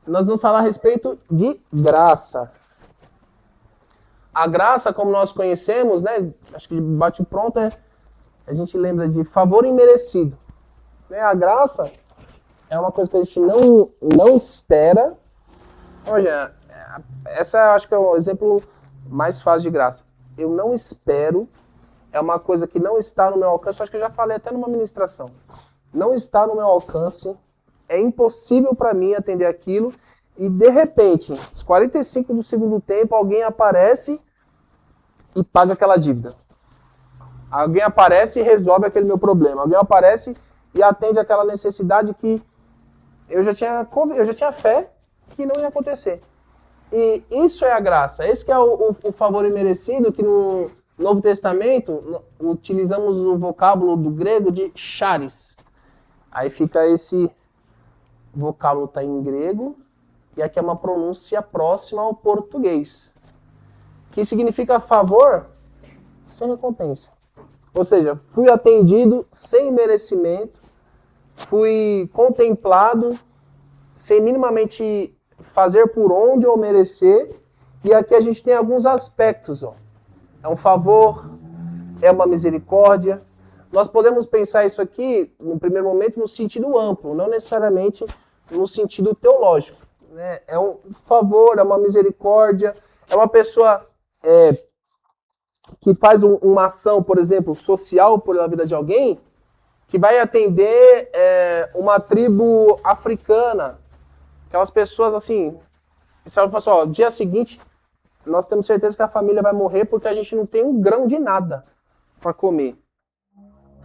nós vamos falar a respeito de graça. A graça, como nós conhecemos, né? Acho que bate pronto, a gente lembra de favor imerecido. Né? A graça é uma coisa que a gente não espera. Olha, essa acho que é o exemplo mais fácil de graça. Eu não espero, é uma coisa que não está no meu alcance. Acho que eu já falei até numa ministração. Não está no meu alcance, é impossível para mim atender aquilo. E de repente, aos 45 do segundo tempo, alguém aparece e paga aquela dívida. Alguém aparece e resolve aquele meu problema. Alguém aparece e atende aquela necessidade que eu já tinha fé que não ia acontecer. E isso é a graça. Esse que é o favor imerecido, que no Novo Testamento utilizamos o vocábulo do grego de charis. Aí fica esse vocábulo está em grego e aqui é uma pronúncia próxima ao português, que significa favor sem recompensa. Ou seja, fui atendido sem merecimento, fui contemplado sem minimamente fazer por onde ou merecer. E aqui a gente tem alguns aspectos. Ó. É um favor, é uma misericórdia. Nós podemos pensar isso aqui, no primeiro momento, no sentido amplo, não necessariamente no sentido teológico. Né? É um favor, é uma misericórdia, é uma pessoa que faz uma ação, por exemplo, social pela vida de alguém, que vai atender uma tribo africana. Aquelas pessoas assim, se ela fala assim, ó, dia seguinte, nós temos certeza que a família vai morrer porque a gente não tem um grão de nada para comer.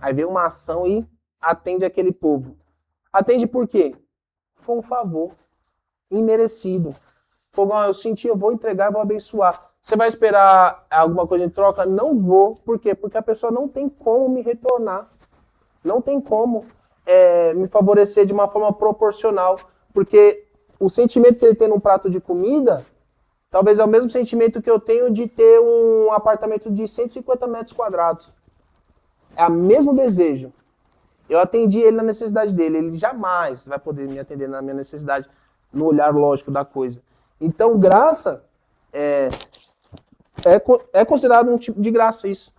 Aí vem uma ação e atende aquele povo. Atende por quê? Foi um favor imerecido. Eu senti, eu vou entregar, eu vou abençoar. Você vai esperar alguma coisa em troca? Não vou. Por quê? Porque a pessoa não tem como me retornar. Não tem como me favorecer de uma forma proporcional. Porque o sentimento que ele tem num prato de comida, talvez é o mesmo sentimento que eu tenho de ter um apartamento de 150 metros quadrados. É o mesmo desejo. Eu atendi ele na necessidade dele. Ele jamais vai poder me atender na minha necessidade, no olhar lógico da coisa. Então, graça é considerado um tipo de graça isso.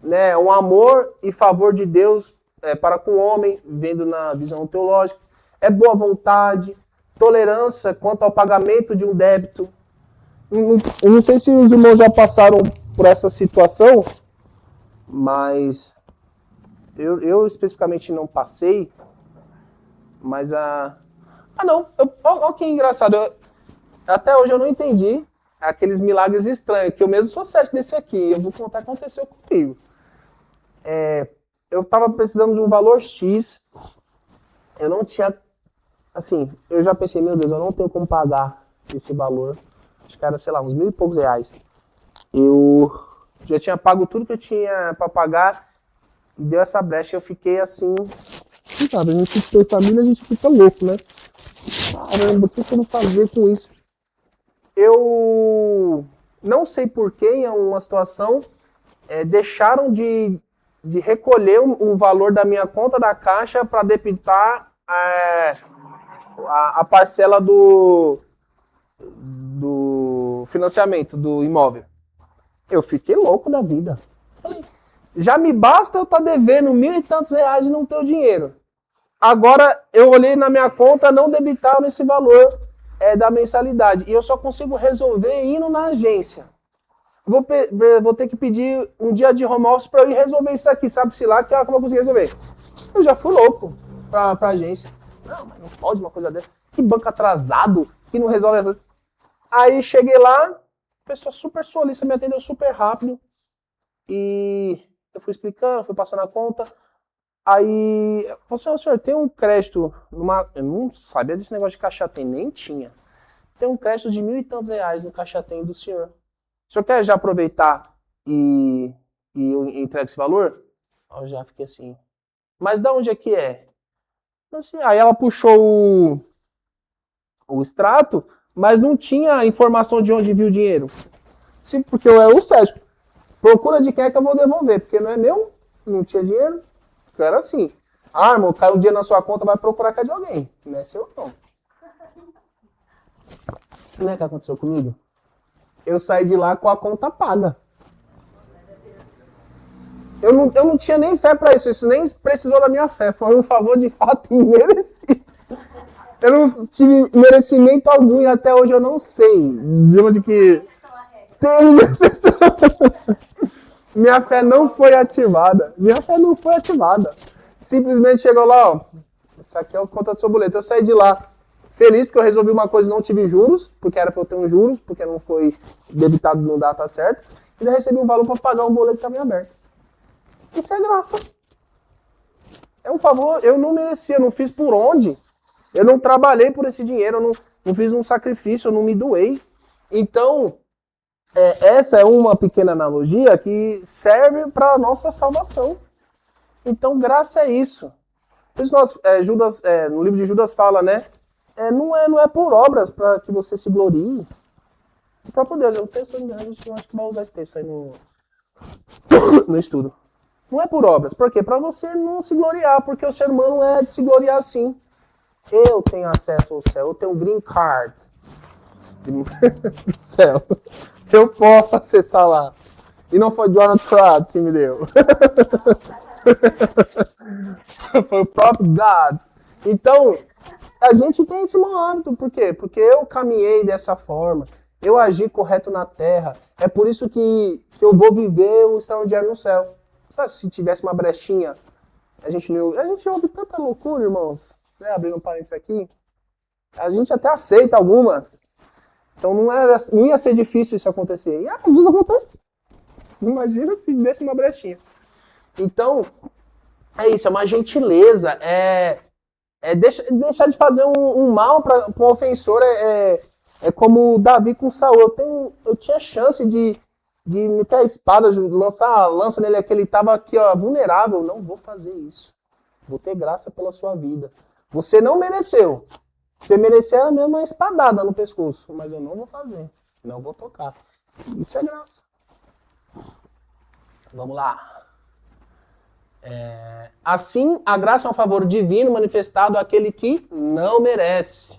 Né? Um amor e favor de Deus para com o homem, vendo na visão teológica. É boa vontade, tolerância quanto ao pagamento de um débito. Eu não sei se os irmãos já passaram por essa situação, mas eu especificamente não passei, mas olha que engraçado. Até hoje eu não entendi aqueles milagres estranhos, que eu mesmo sou cético desse aqui. Eu vou contar o que aconteceu comigo. Eu estava precisando de um valor X, eu não tinha, assim, eu já pensei, meu Deus, eu não tenho como pagar esse valor. Acho que era, sei lá, uns R$1.000 e poucos. Eu já tinha pago tudo que eu tinha para pagar e deu essa brecha. Eu fiquei assim, sabe, a gente tem família, a gente fica louco, né? Caramba, o que eu vou fazer com isso? Eu não sei porquê, em uma situação, deixaram de recolher o valor da minha conta da Caixa para debitar a parcela do financiamento do imóvel. Eu fiquei louco da vida. Já me basta eu estar devendo R$1.000 e tantos e não ter o dinheiro. Agora eu olhei na minha conta, não debitaram esse valor da mensalidade. E eu só consigo resolver indo na agência. Vou ter que pedir um dia de home office para eu ir resolver isso aqui. Sabe-se lá que hora que eu vou conseguir resolver. Eu já fui louco para a agência. Não, mas não pode uma coisa dessa. Que banco atrasado que não resolve essa. Aí cheguei lá, a pessoa super solista me atendeu super rápido. E eu fui explicando, fui passando a conta. Aí, eu falei assim, senhor, tem um crédito eu não sabia desse negócio de Caixa Tem, nem tinha. Tem um crédito de R$1.000 e tantos no Caixa Tem do senhor. O senhor quer já aproveitar e entregar esse valor? Eu já fiquei assim, mas de onde é que é? Assim, aí ela puxou o extrato, mas não tinha informação de onde viu o dinheiro. Sim, porque eu era o cético. Procura de quem é que eu vou devolver, porque não é meu, não tinha dinheiro. Eu era assim. Irmão, caiu um dia na sua conta, vai procurar que é de alguém. Não é seu, não. Não é o que aconteceu comigo? Eu saí de lá com a conta paga. Eu não tinha nem fé para isso. Isso nem precisou da minha fé. Foi um favor de fato imerecido. Eu não tive merecimento algum e até hoje eu não sei de onde que... Temos exceção. Minha fé não foi ativada. Minha fé não foi ativada. Simplesmente chegou lá, ó. Isso aqui é o conta do seu boleto. Eu saí de lá feliz porque eu resolvi uma coisa e não tive juros, porque era para eu ter um juros, porque não foi debitado no data certo. E já recebi um valor para pagar um boleto que estava em aberto. Isso é graça. É um favor, eu não merecia, não fiz por onde. Eu não trabalhei por esse dinheiro, eu não fiz um sacrifício, eu não me doei. Então, essa é uma pequena analogia que serve para a nossa salvação. Então, graça é isso. Por isso Judas, no livro de Judas fala, né? Não é por obras para que você se glorie. O próprio Deus, o texto, a gente acho que vai usar esse texto aí no estudo. Não é por obras. Por quê? Para você não se gloriar, porque o ser humano é de se gloriar sim. Eu tenho acesso ao céu, eu tenho um green card do céu. Eu posso acessar lá. E não foi Donald Trump que me deu. Foi o próprio God. Então, a gente tem esse mau hábito. Por quê? Porque eu caminhei dessa forma. Eu agi correto na terra. É por isso que eu vou viver o extraordinário no céu. Sabe, se tivesse uma brechinha, a gente ouve tanta loucura, irmãos. Né? Abrindo um parênteses aqui. A gente até aceita algumas. Então não ia ser difícil isso acontecer. E às vezes acontece. Imagina se desse uma brechinha. Então, é isso, é uma gentileza. Deixar de fazer um mal para um ofensor. É como Davi com Saul. Eu tinha chance de meter a espada, lançar a lança nele, que ele estava aqui, ó, vulnerável. Não vou fazer isso. Vou ter graça pela sua vida. Você não mereceu. Você merecia a mesma espadada no pescoço. Mas eu não vou fazer. Não vou tocar. Isso é graça. Vamos lá. Assim, a graça é um favor divino manifestado àquele que não merece.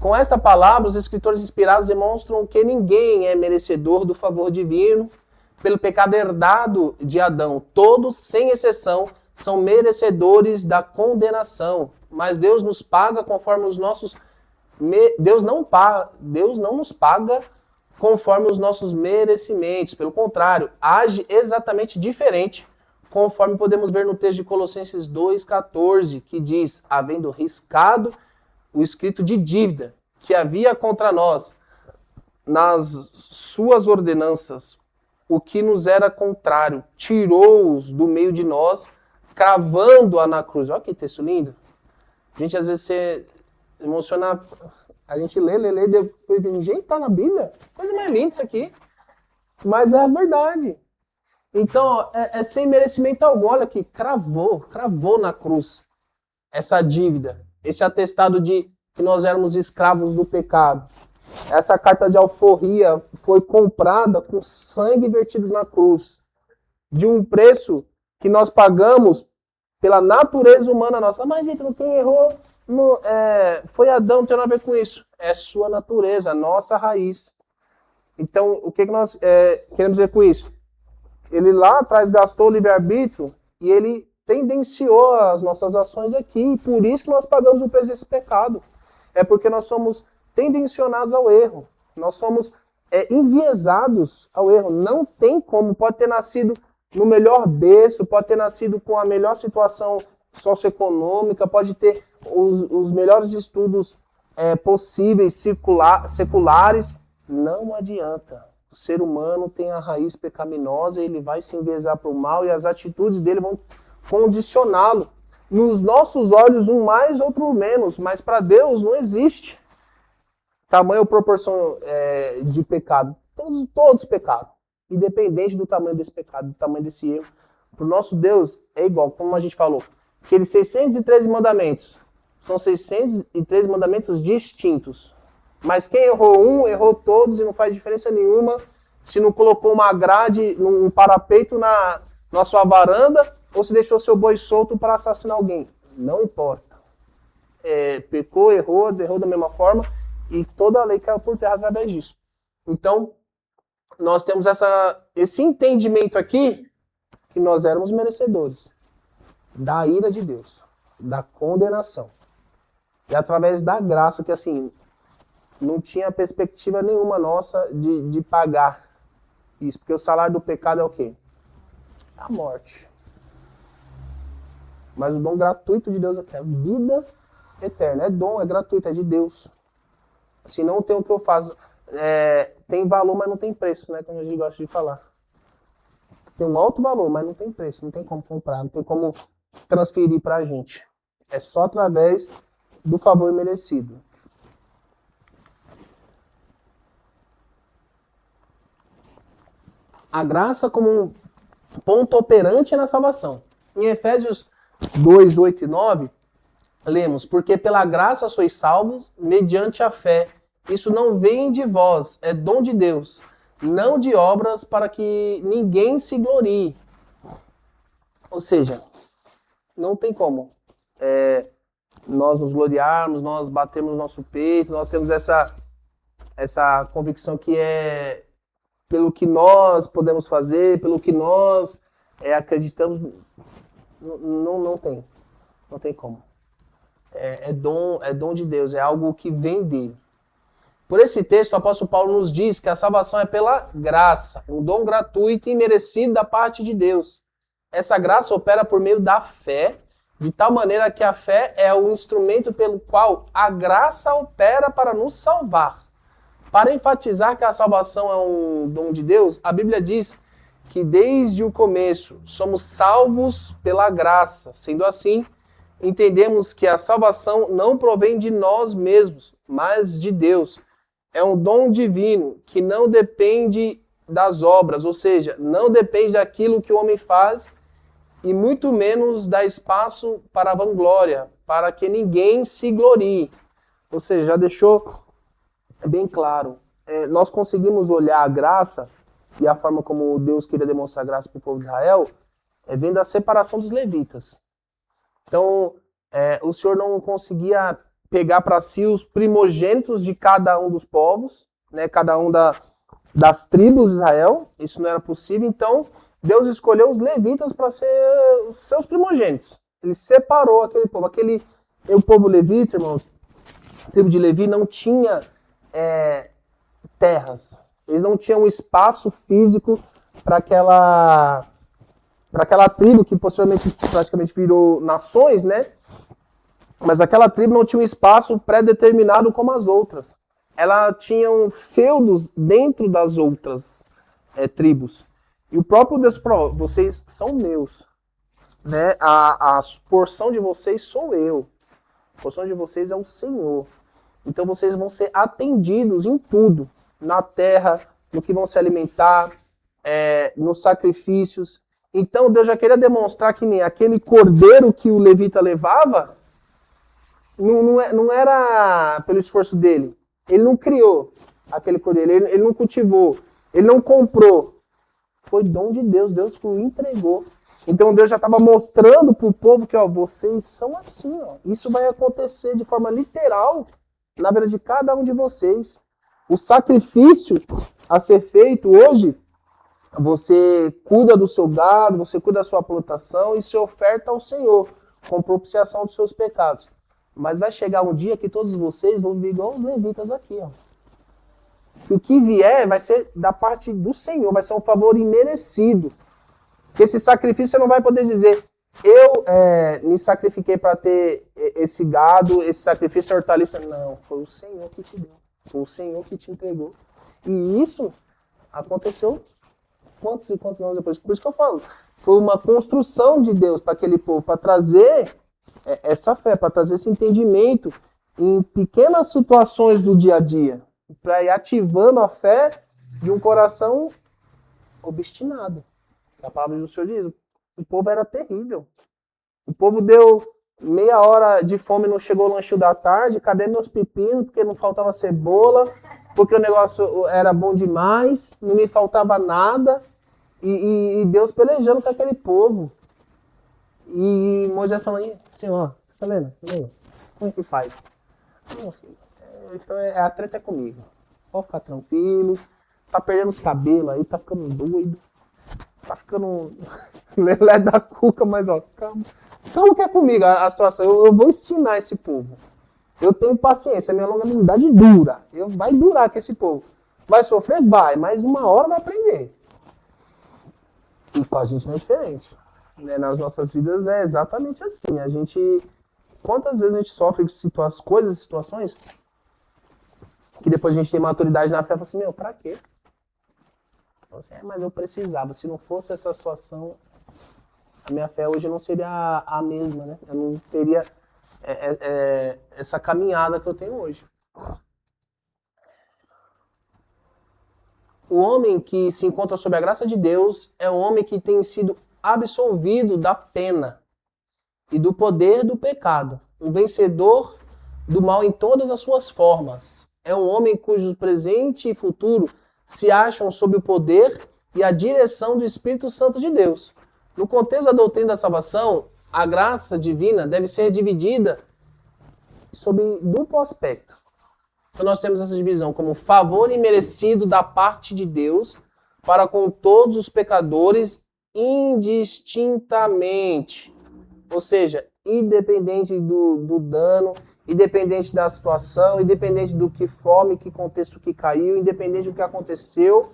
Com esta palavra, os escritores inspirados demonstram que ninguém é merecedor do favor divino pelo pecado herdado de Adão. Todos, sem exceção, são merecedores da condenação. Mas Deus nos paga conforme os nossos... Deus não nos paga conforme os nossos merecimentos. Pelo contrário, age exatamente diferente, conforme podemos ver no texto de Colossenses 2,14, que diz, havendo riscado o escrito de dívida que havia contra nós nas suas ordenanças, o que nos era contrário, tirou-os do meio de nós, cravando-a na cruz. Olha que texto lindo. A gente às vezes se emociona, a gente lê, depois, gente, tá na Bíblia? Coisa mais linda isso aqui. Mas é a verdade. Então, sem merecimento algum. Olha aqui, cravou na cruz essa dívida, esse atestado de que nós éramos escravos do pecado. Essa carta de alforria foi comprada com sangue vertido na cruz, de um preço que nós pagamos pela natureza humana nossa. Mas, gente, quem errou foi Adão, não tem nada a ver com isso. É sua natureza, nossa raiz. Então, o que nós queremos dizer com isso? Ele lá atrás gastou o livre-arbítrio e ele tendenciou as nossas ações aqui. E por isso que nós pagamos o preço desse pecado. É porque nós somos tendencionados ao erro. Nós somos enviesados ao erro. Não tem como. Pode ter nascido no melhor berço, pode ter nascido com a melhor situação socioeconômica, pode ter os melhores estudos possíveis, seculares. Não adianta. O ser humano tem a raiz pecaminosa, ele vai se enviesar para o mal e as atitudes dele vão condicioná-lo. Nos nossos olhos, um mais, outro menos, mas para Deus não existe tamanho ou proporção de pecado. Todos pecaram, independente do tamanho desse pecado, do tamanho desse erro. Para o nosso Deus é igual, como a gente falou, aqueles 613 mandamentos são 613 mandamentos distintos. Mas quem errou um, errou todos e não faz diferença nenhuma se não colocou uma grade, um parapeito na sua varanda ou se deixou seu boi solto para assassinar alguém. Não importa. Pecou, errou da mesma forma. e toda a lei caiu por terra através disso. Então, nós temos esse entendimento aqui que nós éramos merecedores da ira de Deus, da condenação. E através da graça, que assim, não tinha perspectiva nenhuma nossa de pagar isso. Porque o salário do pecado é o quê? A morte. Mas o dom gratuito de Deus é a vida eterna. É dom, é gratuito, é de Deus. Assim, não tem o que eu faço. Tem valor, mas não tem preço, né? Como a gente gosta de falar. Tem um alto valor, mas não tem preço. Não tem como comprar, não tem como transferir pra gente. É só através do favor merecido. A graça como um ponto operante na salvação. Em Efésios 2, 8 e 9, lemos: porque pela graça sois salvos, mediante a fé. Isso não vem de vós, é dom de Deus, não de obras, para que ninguém se glorie. Ou seja, não tem como nós nos gloriarmos, nós batemos nosso peito, nós temos essa convicção que é pelo que nós podemos fazer, pelo que nós acreditamos. Não tem como. É dom de Deus, é algo que vem dele. Por esse texto, o apóstolo Paulo nos diz que a salvação é pela graça, um dom gratuito e merecido da parte de Deus. Essa graça opera por meio da fé, de tal maneira que a fé é o instrumento pelo qual a graça opera para nos salvar. Para enfatizar que a salvação é um dom de Deus, a Bíblia diz que desde o começo somos salvos pela graça. Sendo assim, entendemos que a salvação não provém de nós mesmos, mas de Deus. É um dom divino que não depende das obras, ou seja, não depende daquilo que o homem faz e muito menos dá espaço para a vanglória, para que ninguém se glorie. Ou seja, já deixou bem claro. Nós conseguimos olhar a graça e a forma como Deus queria demonstrar graça para o povo de Israel vendo a separação dos levitas. Então, o Senhor não conseguia pegar para si os primogênitos de cada um dos povos, né, cada um das tribos de Israel. Isso não era possível. Então, Deus escolheu os levitas para ser os seus primogênitos. Ele separou aquele povo. O povo levita, irmão, a tribo de Levi não tinha terras. Eles não tinham um espaço físico para aquela tribo que posteriormente praticamente virou nações, né? Mas aquela tribo não tinha um espaço pré-determinado como as outras. Ela tinha feudos dentro das outras tribos. E o próprio Deus falou: vocês são meus, né? A porção de vocês sou eu. A porção de vocês é o Senhor. Então vocês vão ser atendidos em tudo. Na terra, no que vão se alimentar, nos sacrifícios. Então Deus já queria demonstrar que nem aquele cordeiro que o levita levava não era pelo esforço dele. Ele não criou aquele cordeiro, ele não cultivou, ele não comprou. Foi dom de Deus, Deus o entregou. Então Deus já estava mostrando para o povo que vocês são assim. Isso vai acontecer de forma literal na vida de cada um de vocês. O sacrifício a ser feito hoje, você cuida do seu gado, você cuida da sua plantação e se oferta ao Senhor com propiciação dos seus pecados. Mas vai chegar um dia que todos vocês vão viver igual os levitas aqui. Que o que vier vai ser da parte do Senhor, vai ser um favor imerecido. Porque esse sacrifício você não vai poder dizer: eu me sacrifiquei para ter esse gado, esse sacrifício hortaliça. Não, foi o Senhor que te deu. Foi o Senhor que te entregou. E isso aconteceu quantos e quantos anos depois? Por isso que eu falo, foi uma construção de Deus para aquele povo, para trazer essa fé, para trazer esse entendimento em pequenas situações do dia a dia, para ir ativando a fé de um coração obstinado. A palavra do Senhor diz: o povo era terrível. O povo deu meia hora de fome, não chegou o lanche da tarde. Cadê meus pepinos? Porque não faltava cebola, porque o negócio era bom demais, não me faltava nada. E Deus pelejando com aquele povo. E Moisés falando: Senhor, tá vendo? Como é que faz? Não, filho, a treta é comigo. Pode ficar tranquilo. Tá perdendo os cabelos aí, tá ficando doido. Tá ficando lelé da cuca, mas ó, calma. Calma que é comigo a situação. Eu vou ensinar esse povo. Eu tenho paciência, minha longanimidade dura. Vai durar com esse povo. Vai sofrer? Vai, mas uma hora vai aprender. E com a gente não é diferente. Né? Nas nossas vidas é exatamente assim. Quantas vezes a gente sofre situações, que depois a gente tem maturidade na fé e fala assim, meu, pra quê? Assim, mas eu precisava. Se não fosse essa situação, a minha fé hoje não seria a mesma, né? Eu não teria essa caminhada que eu tenho hoje. O homem que se encontra sob a graça de Deus é um homem que tem sido absolvido da pena e do poder do pecado. Um vencedor do mal em todas as suas formas. É um homem cujo presente e futuro se acham sob o poder e a direção do Espírito Santo de Deus. No contexto da doutrina da salvação, a graça divina deve ser dividida sob duplo aspecto. Então nós temos essa divisão como favor imerecido da parte de Deus para com todos os pecadores indistintamente. Ou seja, independente do dano, independente da situação, independente do que forma, que contexto que caiu, independente do que aconteceu,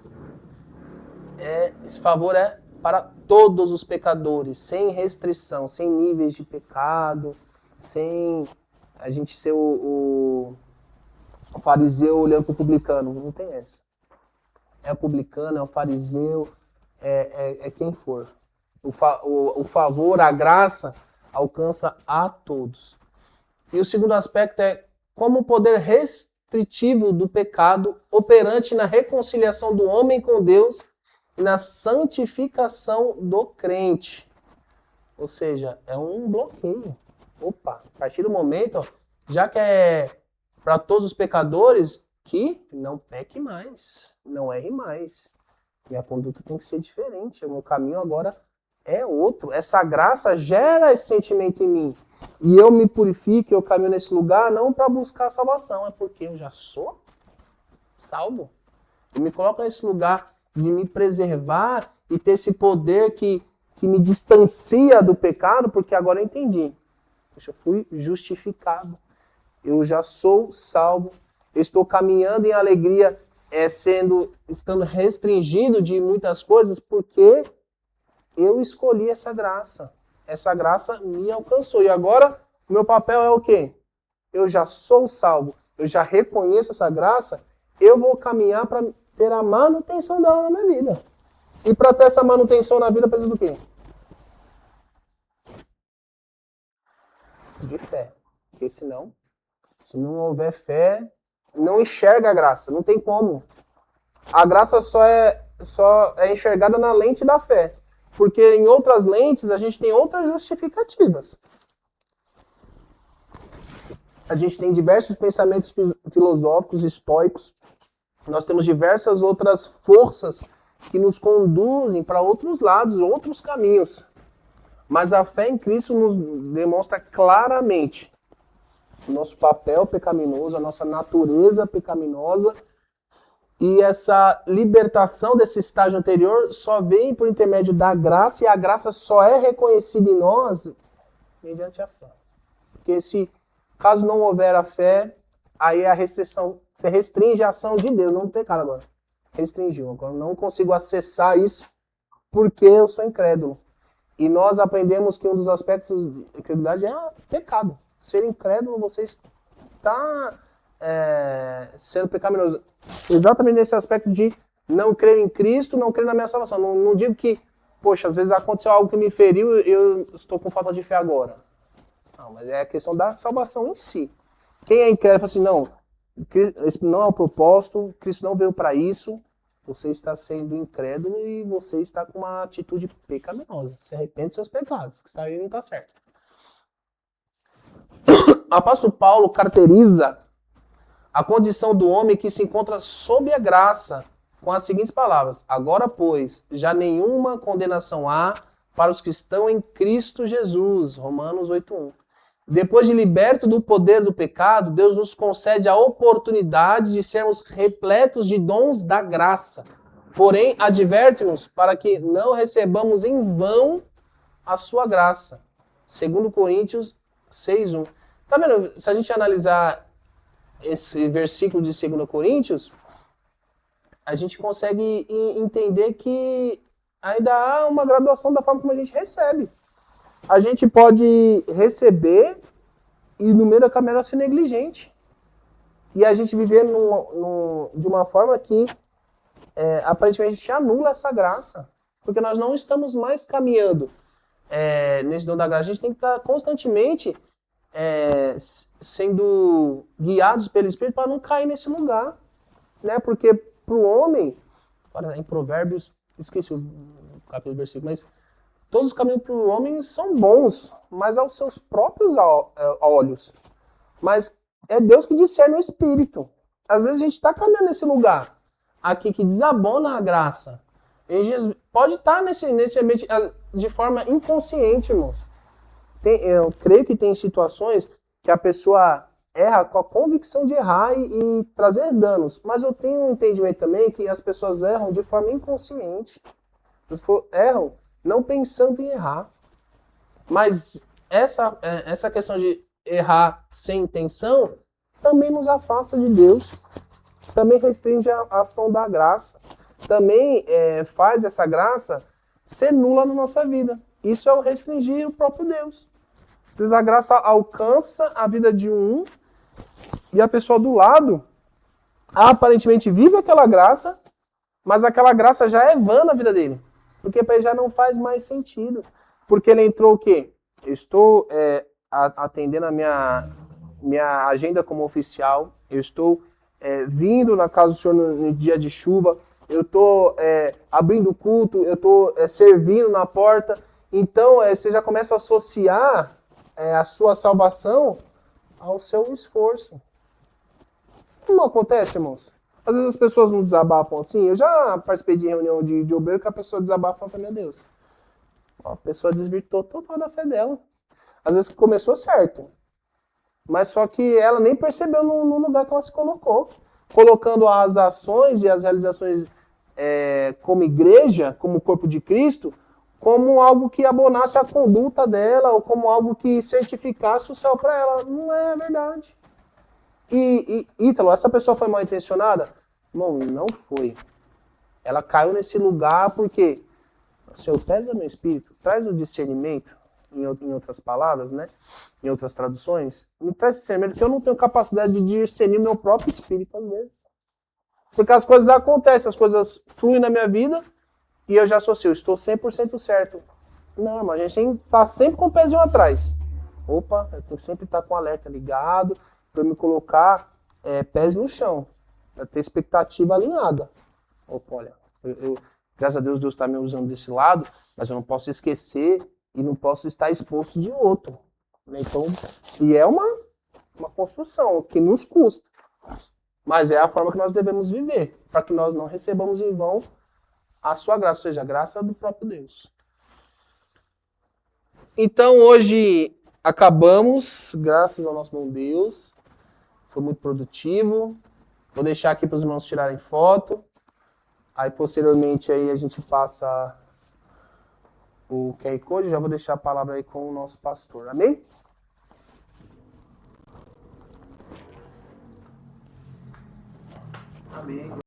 esse favor é para todos os pecadores, sem restrição, sem níveis de pecado, sem a gente ser o fariseu olhando para o publicano. Não tem essa. É o publicano, é o fariseu, é quem for. O favor, a graça, alcança a todos. E o segundo aspecto é como o poder restritivo do pecado operante na reconciliação do homem com Deus e na santificação do crente. Ou seja, é um bloqueio. Opa, a partir do momento, ó, já que é para todos os pecadores, que não peque mais, não erre mais. Minha conduta tem que ser diferente, o meu caminho agora é outro. Essa graça gera esse sentimento em mim. E eu me purifico, eu caminho nesse lugar não para buscar a salvação, é porque eu já sou salvo. Eu me coloco nesse lugar de me preservar e ter esse poder que me distancia do pecado, porque agora eu entendi. Eu fui justificado. Eu já sou salvo. Eu estou caminhando em alegria, estando restringido de muitas coisas, porque eu escolhi essa graça. Essa graça me alcançou. E agora, o meu papel é o quê? Eu já sou salvo. Eu já reconheço essa graça. Eu vou caminhar para ter a manutenção dela na minha vida. E para ter essa manutenção na vida, precisa do quê? De fé. Porque senão, se não houver fé, não enxerga a graça. Não tem como. A graça só é enxergada na lente da fé. Porque em outras lentes a gente tem outras justificativas. A gente tem diversos pensamentos filosóficos, estoicos. Nós temos diversas outras forças que nos conduzem para outros lados, outros caminhos. Mas a fé em Cristo nos demonstra claramente o nosso papel pecaminoso, a nossa natureza pecaminosa. E essa libertação desse estágio anterior só vem por intermédio da graça, e a graça só é reconhecida em nós mediante a fé. Porque caso não houver a fé, aí a restrição, você restringe a ação de Deus, não do pecado agora. Restringiu. Agora eu não consigo acessar isso porque eu sou incrédulo. E nós aprendemos que um dos aspectos da incredulidade é pecado. Ser incrédulo, você está sendo pecaminoso. Exatamente nesse aspecto de não crer em Cristo, não crer na minha salvação. Não digo que, poxa, às vezes aconteceu algo que me feriu e eu estou com falta de fé agora. Não, mas é a questão da salvação em si. Quem é incrédulo fala assim, não, esse não é o propósito, Cristo não veio para isso, você está sendo incrédulo e você está com uma atitude pecaminosa. Se arrepende dos seus pecados, que está aí não está certo. O apóstolo Paulo caracteriza a condição do homem que se encontra sob a graça com as seguintes palavras: agora, pois, já nenhuma condenação há para os que estão em Cristo Jesus. Romanos 8:1. Depois de liberto do poder do pecado, Deus nos concede a oportunidade de sermos repletos de dons da graça. Porém, adverte-nos para que não recebamos em vão a sua graça. 2 Coríntios 6:1. Tá vendo? Se a gente analisar esse versículo de 2 Coríntios, a gente consegue entender que ainda há uma graduação da forma como a gente recebe. A gente pode receber e no meio da caminhada ser negligente. E a gente viver de uma forma que aparentemente a gente anula essa graça. Porque nós não estamos mais caminhando nesse dom da graça. A gente tem que estar constantemente sendo guiados pelo Espírito para não cair nesse lugar. Né? Porque para o homem, agora em Provérbios, esqueci o capítulo do versículo, mas todos os caminhos para o homem são bons, mas aos seus próprios olhos. Mas é Deus que discerne o espírito. Às vezes a gente está caminhando nesse lugar aqui que desabona a graça. A gente pode estar nesse ambiente de forma inconsciente, irmãos. Eu creio que tem situações que a pessoa erra com a convicção de errar e trazer danos. Mas eu tenho um entendimento também que as pessoas erram de forma inconsciente. Elas erram não pensando em errar. Mas essa questão de errar sem intenção também nos afasta de Deus. Também restringe a ação da graça. Também faz essa graça ser nula na nossa vida. Isso é o restringir o próprio Deus. Pois a graça alcança a vida de um e a pessoa do lado aparentemente vive aquela graça, mas aquela graça já é vã na vida dele. Porque para ele já não faz mais sentido. Porque ele entrou o quê? Eu estou atendendo a minha agenda como oficial, eu estou vindo na casa do Senhor no dia de chuva, eu estou abrindo culto, eu estou servindo na porta. Então você já começa a associar a sua salvação ao seu esforço. Não acontece, irmãos? Às vezes as pessoas não desabafam assim. Eu já participei de reunião de obreiro que a pessoa desabafa e fala, meu Deus, a pessoa desvirtuou total da fé dela. Às vezes começou certo, mas só que ela nem percebeu no lugar que ela se colocou. Colocando as ações e as realizações como igreja, como corpo de Cristo, como algo que abonasse a conduta dela, ou como algo que certificasse o céu para ela. Não é verdade. Ítalo, essa pessoa foi mal intencionada? Não, não foi. Ela caiu nesse lugar porque o Senhor pesa meu espírito, traz o discernimento, em outras palavras, né? Em outras traduções, me traz discernimento que eu não tenho capacidade de discernir meu próprio espírito às vezes. Porque as coisas acontecem, as coisas fluem na minha vida e eu já associo, estou 100% certo. Não, irmão, a gente tem que estar sempre com o pezinho atrás. Opa, eu tenho que sempre estar com o alerta ligado para me colocar pés no chão, para ter expectativa alinhada. Opa, olha, graças a Deus está me usando desse lado, mas eu não posso esquecer e não posso estar exposto de outro. Então, e é uma construção que nos custa. Mas é a forma que nós devemos viver, para que nós não recebamos em vão a sua graça, ou seja, a graça do próprio Deus. Então, hoje acabamos, graças ao nosso bom Deus. Foi muito produtivo. Vou deixar aqui para os irmãos tirarem foto. Aí, posteriormente, aí a gente passa o QR Code. Já vou deixar a palavra aí com o nosso pastor. Amém? Amém.